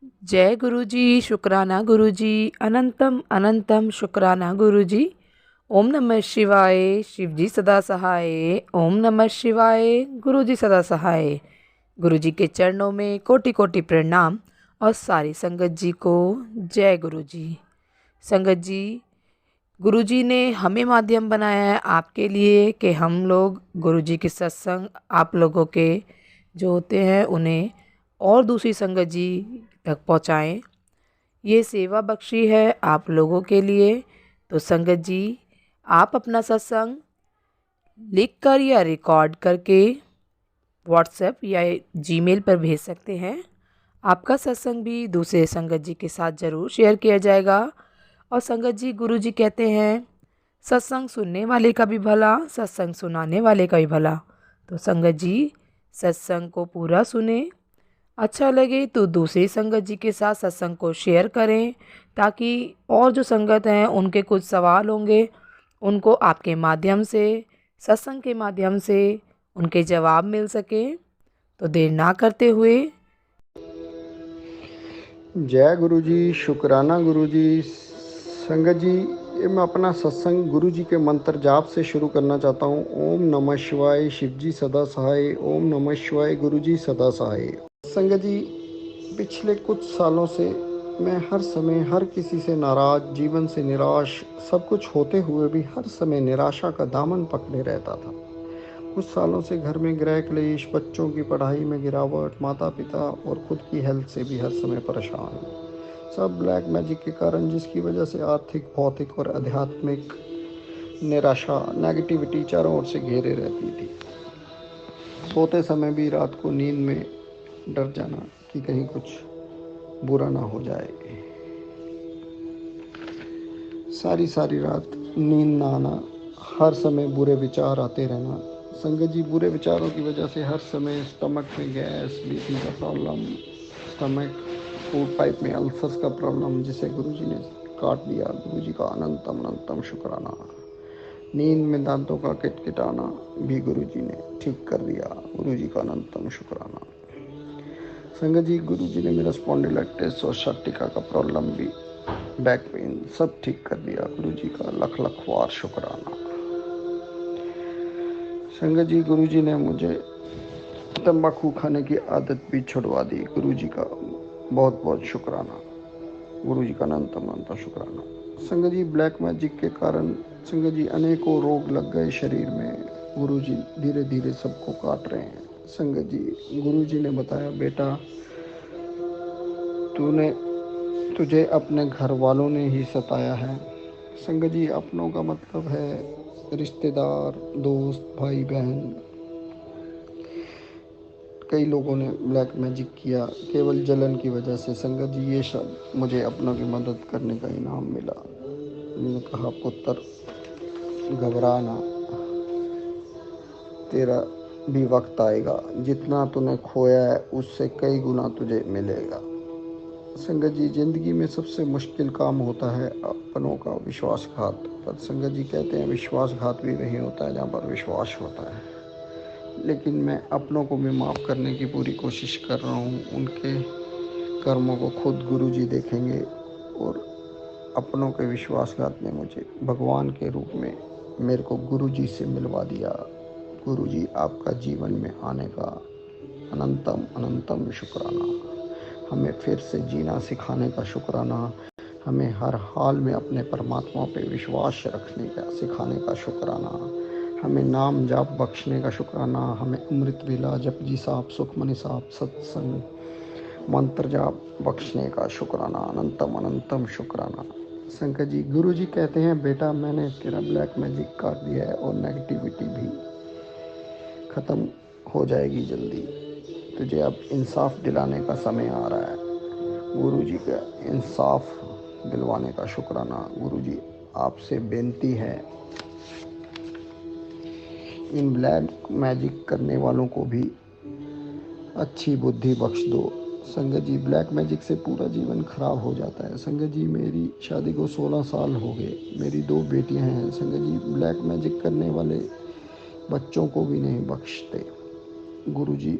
जय गुरु जी, शुक्राना गुरु जी, अनंतम अनंतम शुक्राना गुरु जी। ओम नमः शिवाय, शिव जी सदा सहाय। ओम नमः शिवाय, गुरु जी सदा सहाय। गुरु जी के चरणों में कोटि कोटि प्रणाम और सारी संगत जी को जय गुरु जी। संगत जी, गुरु जी ने हमें माध्यम बनाया है आपके लिए कि हम लोग गुरु जी के सत्संग आप लोगों के जो होते हैं उन्हें और दूसरी संगत जी तक पहुँचाएँ। ये सेवा बख्शी है आप लोगों के लिए। तो संगत जी, आप अपना सत्संग लिख कर या रिकॉर्ड करके व्हाट्सएप या जीमेल पर भेज सकते हैं। आपका सत्संग भी दूसरे संगत जी के साथ ज़रूर शेयर किया जाएगा। और संगत जी, गुरु जी कहते हैं सत्संग सुनने वाले का भी भला, सत्संग सुनाने वाले का भी भला। तो संगत जी, सत्संग को पूरा सुने, अच्छा लगे तो दूसरी संगत जी के साथ सत्संग को शेयर करें, ताकि और जो संगत हैं उनके कुछ सवाल होंगे उनको आपके माध्यम से, सत्संग के माध्यम से उनके जवाब मिल सके। तो देर ना करते हुए जय गुरु जी, शुक्राना गुरु जी। संगत जी, ये मैं अपना सत्संग गुरु जी के मंत्र जाप से शुरू करना चाहता हूँ। ओम नमः शिवाय, शिव जी सदा सहाय। ओम नमः शिवाय, गुरु जी सदा सहाय। संगत जी, पिछले कुछ सालों से मैं हर समय हर किसी से नाराज, जीवन से निराश, सब कुछ होते हुए भी हर समय निराशा का दामन पकड़े रहता था। कुछ सालों से घर में गृह क्लेश, बच्चों की पढ़ाई में गिरावट, माता पिता और खुद की हेल्थ से भी हर समय परेशान हूँ। सब ब्लैक मैजिक के कारण, जिसकी वजह से आर्थिक, भौतिक और आध्यात्मिक निराशा, नेगेटिविटी चारों ओर से घेरे रहती थी। सोते समय भी रात को नींद में डर जाना कि कहीं कुछ बुरा ना हो जाए। सारी सारी रात नींद ना आना, हर समय बुरे विचार आते रहना। संगत जी, बुरे विचारों की वजह से हर समय स्टमक में गैस, बीपी का प्रॉब्लम, स्टमक फूड पाइप में अल्सर्स का प्रॉब्लम, जिसे गुरुजी ने काट दिया। गुरुजी का अनंतम अनंतम शुक्राना। नींद में दांतों का किटकिटाना भी गुरुजी ने ठीक कर दिया। गुरुजी का अनंतम शुक्राना। संगत जी, गुरुजी ने मेरा स्पॉन्डिलाइटिस और सट्टिका का प्रॉब्लम भी, बैक पेन, सब ठीक कर दिया। गुरुजी का लख लख वार शुक्राना। संगत जी, गुरुजी ने मुझे तंबाकू खाने की आदत भी छुड़वा दी। गुरुजी का बहुत बहुत शुक्राना। गुरुजी का अनंतम अनंत शुक्राना। संगत जी, ब्लैक मैजिक के कारण संगत जी अनेकों रोग लग गए शरीर में। गुरुजी धीरे धीरे सबको काट रहे हैं। संगत जी, गुरुजी ने बताया, बेटा तूने तुझे अपने घर वालों ने ही सताया है। संगत जी, अपनों का मतलब है रिश्तेदार, दोस्त, भाई बहन। कई लोगों ने ब्लैक मैजिक किया केवल जलन की वजह से। संगत जी, ये सब मुझे अपनों की मदद करने का इनाम मिला। मैंने कहा, पुत्र घबराना, तेरा भी वक्त आएगा, जितना तूने खोया है उससे कई गुना तुझे मिलेगा। संगत जी, जिंदगी में सबसे मुश्किल काम होता है अपनों का विश्वासघात। पर संगत जी कहते हैं विश्वासघात भी वही होता है जहाँ पर विश्वास होता है। लेकिन मैं अपनों को भी माफ़ करने की पूरी कोशिश कर रहा हूँ। उनके कर्मों को खुद गुरु जी देखेंगे। और अपनों के विश्वासघात ने मुझे भगवान के रूप में मेरे को गुरु जी से मिलवा दिया। गुरु जी, आपका जीवन में आने का अनंतम अनंतम शुक्राना। हमें फिर से जीना सिखाने का शुक्राना। हमें हर हाल में अपने परमात्मा पे विश्वास रखने का सिखाने का शुक्राना। हमें नाम जाप बख्शने का शुक्राना। हमें अमृत वेला, जपजी साहब, सुखमनी साहब, सत्संग, मंत्र जाप बख्शने का शुक्राना। अनंतम अनंतम शुक्राना। शंकर जी, गुरु जी कहते हैं, बेटा मैंने तेरा ब्लैक मैजिक काट दिया है और नेगेटिविटी भी ख़त्म हो जाएगी जल्दी। तुझे अब इंसाफ दिलाने का समय आ रहा है। गुरु जी का इंसाफ दिलवाने का शुक्राना। गुरु जी, आपसे बेनती है, इन ब्लैक मैजिक करने वालों को भी अच्छी बुद्धि बख्श दो। संगत जी, ब्लैक मैजिक से पूरा जीवन खराब हो जाता है। संगत जी, मेरी शादी को 16 साल हो गए। मेरी 2 बेटियां हैं। संगत जी, ब्लैक मैजिक करने वाले बच्चों को भी नहीं बख्शते। गुरु जी,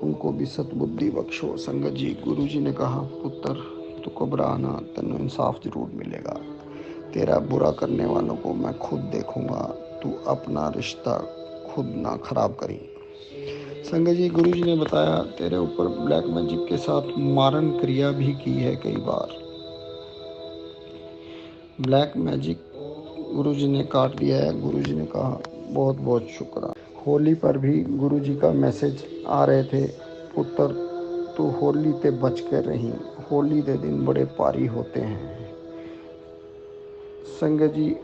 उनको भी सद्बुद्धि बख्शो। संगत जी, गुरु जी ने कहा, पुत्र तू घबराना, तेन इंसाफ जरूर मिलेगा। तेरा बुरा करने वालों को मैं खुद देखूंगा, तू अपना रिश्ता खुद ना खराब करी। संगत जी, गुरु जी ने बताया, तेरे ऊपर ब्लैक मैजिक के साथ मारन क्रिया भी की है कई बार। ब्लैक मैजिक गुरु जी ने काट दिया है। गुरु जी ने कहा, बहुत बहुत शुक्र। होली पर भी गुरु जी का मैसेज आ रहे थे, पुत्र तू होली ते बच कर रही, होली के दिन बड़े पारी होते हैं। संगत जी,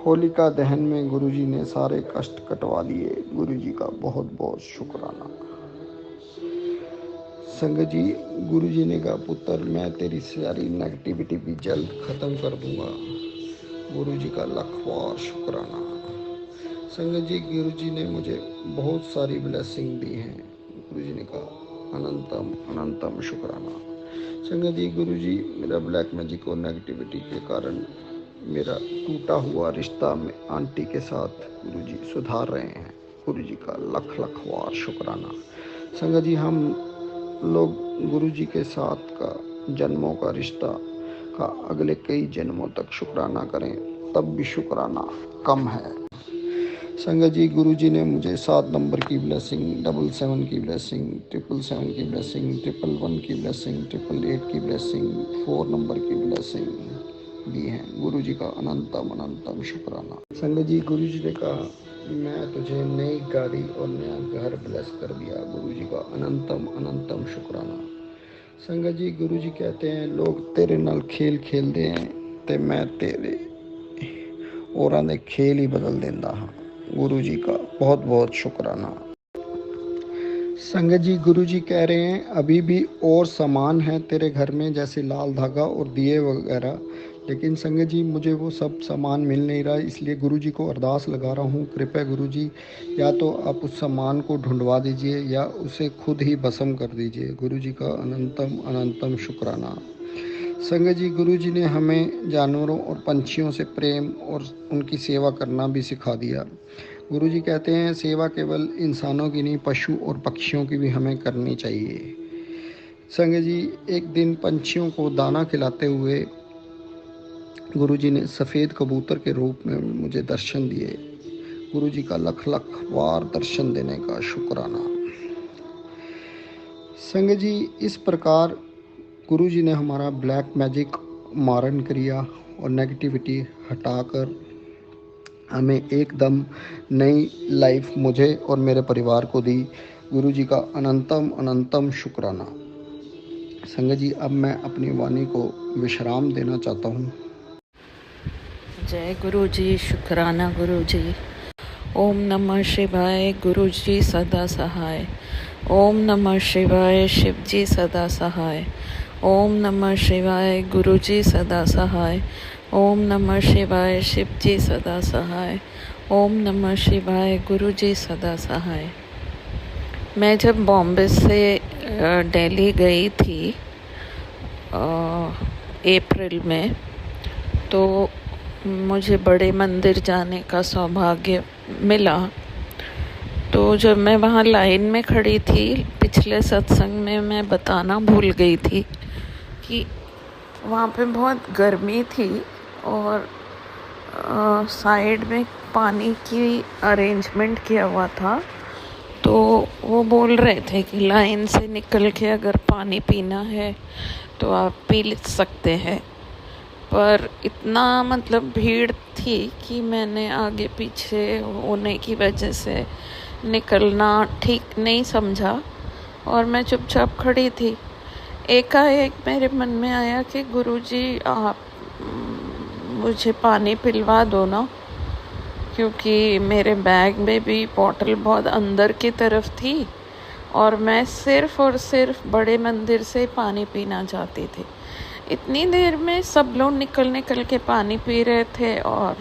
होलिका दहन में गुरु जी ने सारे कष्ट कटवा दिए। गुरु जी का बहुत बहुत शुक्राना। संगत जी, गुरु जी ने कहा, पुत्र मैं तेरी सारी नेगेटिविटी भी जल्द खत्म कर दूंगा। गुरु जी का लाखों शुक्राना। संगत जी, गुरु जी ने मुझे बहुत सारी ब्लेसिंग दी हैं। गुरु जी ने कहा, अनंतम अनंतम शुक्राना। संगत जी, गुरु जी मेरा ब्लैक मैजिक और नेगेटिविटी के कारण मेरा टूटा हुआ रिश्ता में आंटी के साथ गुरु जी सुधार रहे हैं। गुरु जी का लख लख वार शुक्राना। संगत जी, हम लोग गुरु जी के साथ का जन्मों का रिश्ता का अगले कई जन्मों तक शुक्राना करें, तब भी शुक्राना कम है। संगत जी, गुरु जी ने मुझे 7 नंबर की ब्लेसिंग, 777 की ब्लेसिंग, 777 की ब्लेसिंग, 111 की ब्लेसिंग, 888 की ब्लेसिंग, 4 नंबर की ब्लेसिंग दी है। गुरु जी का अनंतम अनंतम शुक्राना। संगत जी, गुरु जी ने कहा, मैं तुझे नई गाड़ी और नया घर ब्लेस कर दिया। गुरु जी का अनंतम अनंतम शुक्राना। संगत जी, गुरु जी कहते हैं, लोग तेरे नाल खेल खेलते हैं ते मैं तेरे औरां दे खेल ही बदल देंदा हाँ। गुरु जी का बहुत बहुत शुक्राना। संगत जी, गुरु जी कह रहे हैं, अभी भी और सामान है तेरे घर में, जैसे लाल धागा और दिए वगैरह, लेकिन संगत जी मुझे वो सब सामान मिल नहीं रहा, इसलिए गुरु जी को अरदास लगा रहा हूँ, कृपया गुरु जी या तो आप उस सामान को ढूंढवा दीजिए या उसे खुद ही भस्म कर दीजिए। गुरु जी का अनंतम अनंतम शुक्राना। संगत जी, गुरु जी ने हमें जानवरों और पंछियों से प्रेम और उनकी सेवा करना भी सिखा दिया। गुरु जी कहते हैं, सेवा केवल इंसानों की नहीं, पशु और पक्षियों की भी हमें करनी चाहिए। संगत जी, एक दिन पंछियों को दाना खिलाते हुए गुरु जी ने सफ़ेद कबूतर के रूप में मुझे दर्शन दिए। गुरु जी का लख लख बार दर्शन देने का शुक्राना। संगत जी, इस प्रकार गुरु जी ने हमारा ब्लैक मैजिक मारन क्रिया और नेगेटिविटी हटाकर हमें एकदम नई लाइफ मुझे और मेरे परिवार को दी। गुरु जी का अनंतम अनंतम शुक्राना। संगत जी, अब मैं अपनी वाणी को विश्राम देना चाहता हूँ। जय गुरु जी, शुक्राना गुरु जी। ओम नमः शिवाय, गुरु जी सदा सहाय। ओम नमः शिवाय, शिव जी सदा सहाय। ओम नमः शिवाय, गुरु जी सदा सहाय। ओम नमः शिवाय, शिव जी सदा सहाय। ओम नमः शिवाय, गुरु जी सदा सहाय। मैं जब बॉम्बे से दिल्ली गई थी अप्रैल में, तो मुझे बड़े मंदिर जाने का सौभाग्य मिला। तो जब मैं वहाँ लाइन में खड़ी थी, पिछले सत्संग में मैं बताना भूल गई थी कि वहाँ पे बहुत गर्मी थी और साइड में पानी की अरेंजमेंट किया हुआ था। तो वो बोल रहे थे कि लाइन से निकल के अगर पानी पीना है तो आप पी सकते हैं, पर इतना मतलब भीड़ थी कि मैंने आगे पीछे होने की वजह से निकलना ठीक नहीं समझा और मैं चुपचाप खड़ी थी। एकाएक मेरे मन में आया कि गुरुजी आप मुझे पानी पिलवा दो ना, क्योंकि मेरे बैग में भी बॉटल बहुत अंदर की तरफ थी और मैं सिर्फ़ और सिर्फ बड़े मंदिर से पानी पीना चाहती थी। इतनी देर में सब लोग निकल के पानी पी रहे थे और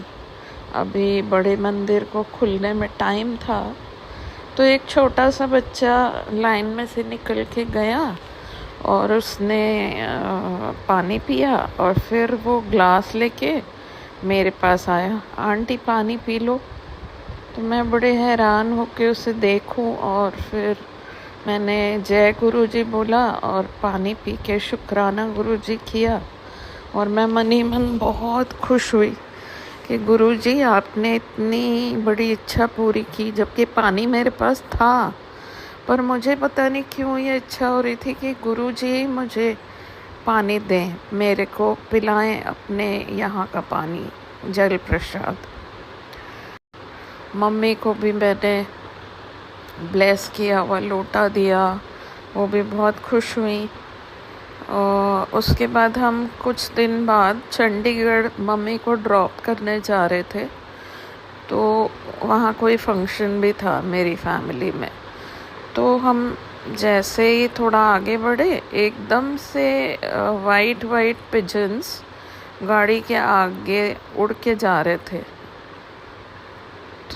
अभी बड़े मंदिर को खुलने में टाइम था। तो एक छोटा सा बच्चा लाइन में से निकल के गया और उसने पानी पिया और फिर वो ग्लास लेके मेरे पास आया, आंटी पानी पी लो। तो मैं बड़े हैरान होके उसे देखूं और फिर मैंने जय गुरु जी बोला और पानी पी के शुक्राना गुरु जी किया, और मैं मन ही मन बहुत खुश हुई कि गुरु जी आपने इतनी बड़ी इच्छा पूरी की, जबकि पानी मेरे पास था, पर मुझे पता नहीं क्यों ये इच्छा हो रही थी कि गुरु जी मुझे पानी दें, मेरे को पिलाएं अपने यहाँ का पानी, जल प्रसाद। मम्मी को भी मैंने ब्लेस किया हुआ लोटा दिया, वो भी बहुत खुश हुई। और उसके बाद हम कुछ दिन बाद चंडीगढ़ मम्मी को ड्रॉप करने जा रहे थे, तो वहाँ कोई फंक्शन भी था मेरी फैमिली में। तो हम जैसे ही थोड़ा आगे बढ़े, एकदम से वाइट पिजन्स गाड़ी के आगे उड़ के जा रहे थे।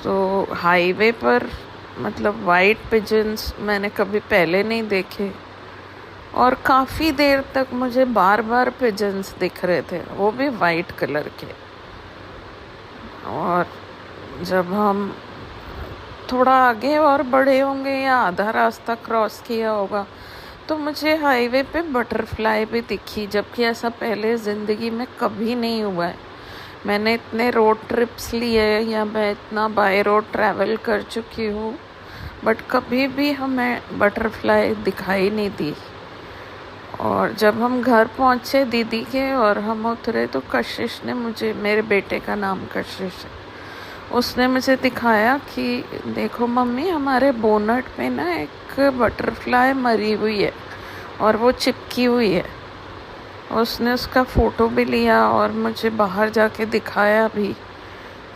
तो हाईवे पर मतलब वाइट पिजन्स मैंने कभी पहले नहीं देखे, और काफ़ी देर तक मुझे बार बार पिजन्स दिख रहे थे, वो भी वाइट कलर के। और जब हम थोड़ा आगे और बढ़े होंगे या आधा रास्ता क्रॉस किया होगा, तो मुझे हाईवे पे बटरफ्लाई भी दिखी, जबकि ऐसा पहले ज़िंदगी में कभी नहीं हुआ है। मैंने इतने रोड ट्रिप्स लिए या मैं इतना बाय रोड ट्रैवल कर चुकी हूँ, बट कभी भी हमें बटरफ्लाई दिखाई नहीं दी। और जब हम घर पहुँचे दीदी के और हम उतरे, तो कशिश ने मुझे, मेरे बेटे का नाम कशिश है, उसने मुझे दिखाया कि देखो मम्मी, हमारे बोनट पे ना एक बटरफ्लाई मरी हुई है और वो चिपकी हुई है। उसने उसका फ़ोटो भी लिया और मुझे बाहर जाके दिखाया भी,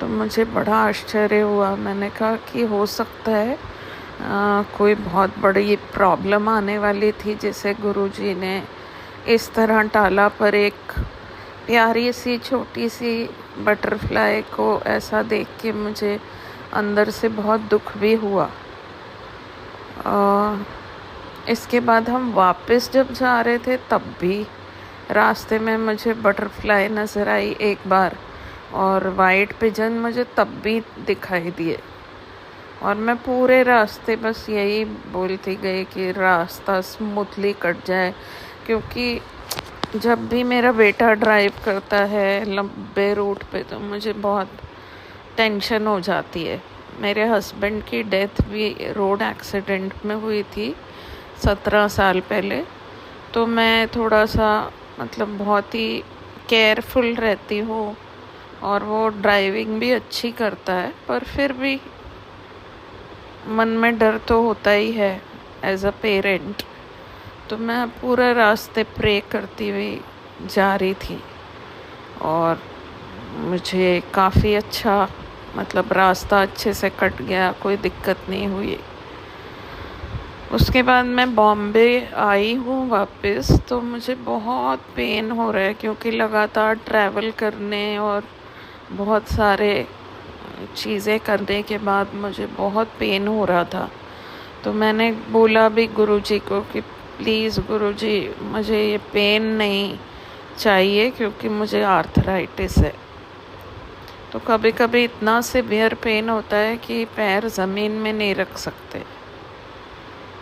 तो मुझे बड़ा आश्चर्य हुआ। मैंने कहा कि हो सकता है कोई बहुत बड़ी प्रॉब्लम आने वाली थी, जिसे गुरुजी ने इस तरह टाला, पर एक प्यारी सी छोटी सी बटरफ्लाई को ऐसा देख के मुझे अंदर से बहुत दुख भी हुआ। इसके बाद हम वापस जब जा रहे थे, तब भी रास्ते में मुझे बटरफ्लाई नज़र आई एक बार, और वाइट पिजन मुझे तब भी दिखाई दिए। और मैं पूरे रास्ते बस यही बोलती गई कि रास्ता स्मूथली कट जाए, क्योंकि जब भी मेरा बेटा ड्राइव करता है लंबे रूट पे, तो मुझे बहुत टेंशन हो जाती है। मेरे हस्बैंड की डेथ भी रोड एक्सीडेंट में हुई थी 17 साल पहले, तो मैं थोड़ा सा मतलब बहुत ही केयरफुल रहती हूँ, और वो ड्राइविंग भी अच्छी करता है, पर फिर भी मन में डर तो होता ही है एज अ पेरेंट। तो मैं पूरे रास्ते प्रे करती हुई जा रही थी, और मुझे काफ़ी अच्छा मतलब रास्ता अच्छे से कट गया, कोई दिक्कत नहीं हुई। उसके बाद मैं बॉम्बे आई हूँ वापस, तो मुझे बहुत पेन हो रहा है, क्योंकि लगातार ट्रैवल करने और बहुत सारे चीज़ें करने के बाद मुझे बहुत पेन हो रहा था। तो मैंने बोला भी गुरुजी को कि प्लीज़ गुरुजी, मुझे ये पेन नहीं चाहिए, क्योंकि मुझे आर्थराइटिस है। तो कभी कभी इतना सीवियर पेन होता है कि पैर ज़मीन में नहीं रख सकते।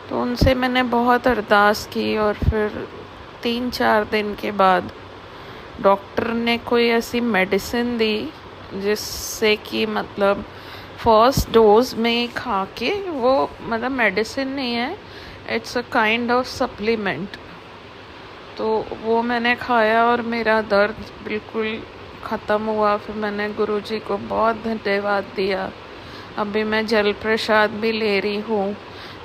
तो उनसे मैंने बहुत अरदास की, और फिर 3-4 दिन के बाद डॉक्टर ने कोई ऐसी मेडिसिन दी जिससे कि मतलब फर्स्ट डोज में खा के, वो मतलब मेडिसिन नहीं है, it's a kind of supplement. तो वो मैंने खाया और मेरा दर्द बिल्कुल ख़त्म हुआ। फिर मैंने गुरुजी को बहुत धन्यवाद दिया। अभी मैं जल प्रसाद भी ले रही हूँ।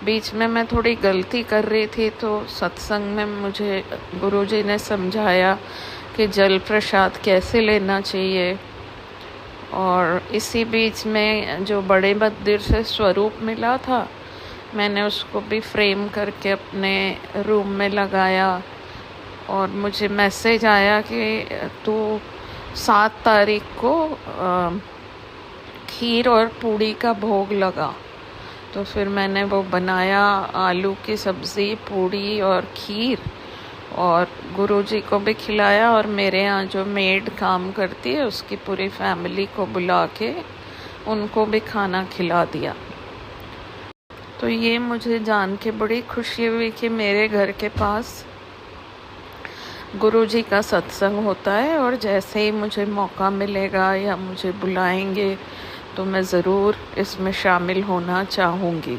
बीच में मैं थोड़ी गलती कर रही थी, तो सत्संग में मुझे गुरुजी ने समझाया कि जल प्रसाद कैसे लेना चाहिए। और इसी बीच में जो बड़े मंदिर से स्वरूप मिला था, मैंने उसको भी फ्रेम करके अपने रूम में लगाया, और मुझे मैसेज आया कि तू 7 तारीख को खीर और पूड़ी का भोग लगा। तो फिर मैंने वो बनाया, आलू की सब्ज़ी, पूड़ी और खीर, और गुरुजी को भी खिलाया, और मेरे यहाँ जो मेड काम करती है उसकी पूरी फैमिली को बुला के उनको भी खाना खिला दिया। तो ये मुझे जान के बड़ी खुशी हुई कि मेरे घर के पास गुरुजी का सत्संग होता है, और जैसे ही मुझे मौका मिलेगा या मुझे बुलाएंगे तो मैं ज़रूर इसमें शामिल होना चाहूँगी।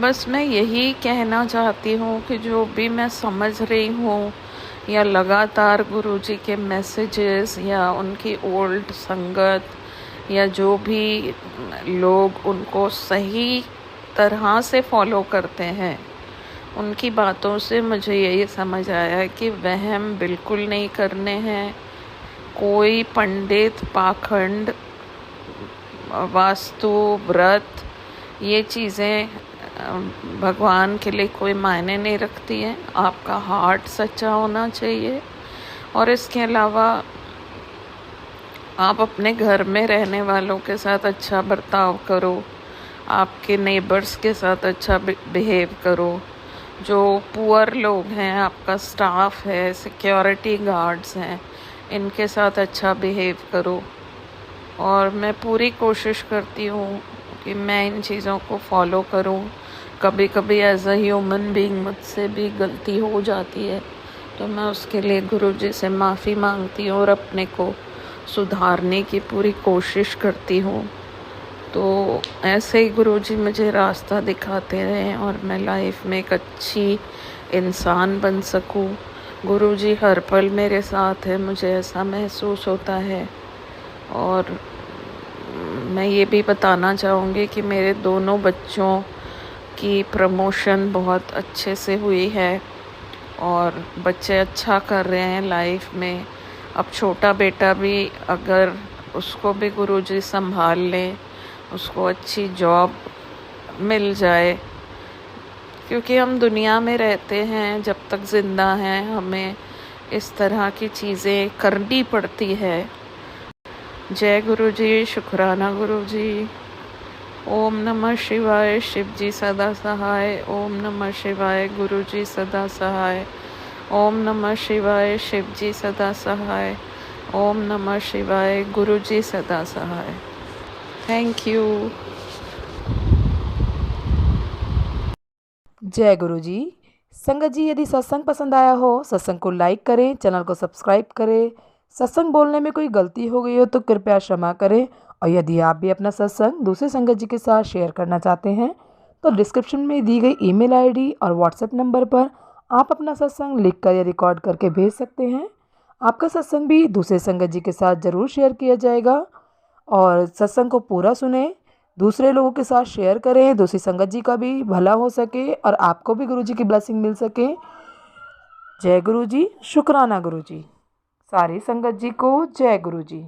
बस मैं यही कहना चाहती हूँ कि जो भी मैं समझ रही हूँ या लगातार गुरुजी के मैसेजेस या उनकी ओल्ड संगत या जो भी लोग उनको सही तरह से फॉलो करते हैं, उनकी बातों से मुझे यही समझ आया कि वहम बिल्कुल नहीं करने हैं। कोई पंडित, पाखंड, वास्तु, व्रत, ये चीज़ें भगवान के लिए कोई मायने नहीं रखती हैं। आपका हार्ट सच्चा होना चाहिए, और इसके अलावा आप अपने घर में रहने वालों के साथ अच्छा बर्ताव करो, आपके नेबर्स के साथ अच्छा बिहेव करो। जो पुअर लोग हैं, आपका स्टाफ है, सिक्योरिटी गार्ड्स हैं, इनके साथ अच्छा बिहेव करो। और मैं पूरी कोशिश करती हूँ कि मैं इन चीज़ों को फॉलो करूँ। कभी कभी एज अ ह्यूमन बीइंग मुझसे भी गलती हो जाती है, तो मैं उसके लिए गुरुजी से माफ़ी मांगती हूँ और अपने को सुधारने की पूरी कोशिश करती हूँ। तो ऐसे ही गुरुजी मुझे रास्ता दिखाते रहें और मैं लाइफ में एक अच्छी इंसान बन सकूं। गुरुजी हर पल मेरे साथ है, मुझे ऐसा महसूस होता है। और मैं ये भी बताना चाहूँगी कि मेरे दोनों बच्चों की प्रमोशन बहुत अच्छे से हुई है और बच्चे अच्छा कर रहे हैं लाइफ में। अब छोटा बेटा भी, अगर उसको भी गुरुजी संभाल लें, उसको अच्छी जॉब मिल जाए, क्योंकि हम दुनिया में रहते हैं, जब तक ज़िंदा हैं हमें इस तरह की चीज़ें करनी पड़ती है। जय गुरुजी, शुक्राना गुरुजी। ओम नमः शिवाय, शिव जी सदा सहाय। ओम नमः शिवाय, गुरुजी सदा सहाय। ओम नमः शिवाय, शिव जी सदा सहाय। ओम नमः शिवाय, गुरुजी सदा सहाय। Thank you. जय गुरु जी। संगत जी, यदि सत्संग पसंद आया हो, सत्संग को लाइक करें, चैनल को सब्सक्राइब करें। सत्संग बोलने में कोई गलती हो गई हो तो कृपया क्षमा करें। और यदि आप भी अपना सत्संग दूसरे संगत जी के साथ शेयर करना चाहते हैं तो डिस्क्रिप्शन में दी गई ईमेल आईडी और व्हाट्सएप नंबर पर आप अपना सत्संग लिखकर या रिकॉर्ड करके भेज सकते हैं। आपका सत्संग भी दूसरे संगत जी के साथ ज़रूर शेयर किया जाएगा। और सत्संग को पूरा सुने, दूसरे लोगों के साथ शेयर करें, दूसरी संगत जी का भी भला हो सके और आपको भी गुरु जी की ब्लेसिंग मिल सके। जय गुरु जी, शुक्राना गुरु जी। सारी संगत जी को जय गुरु जी।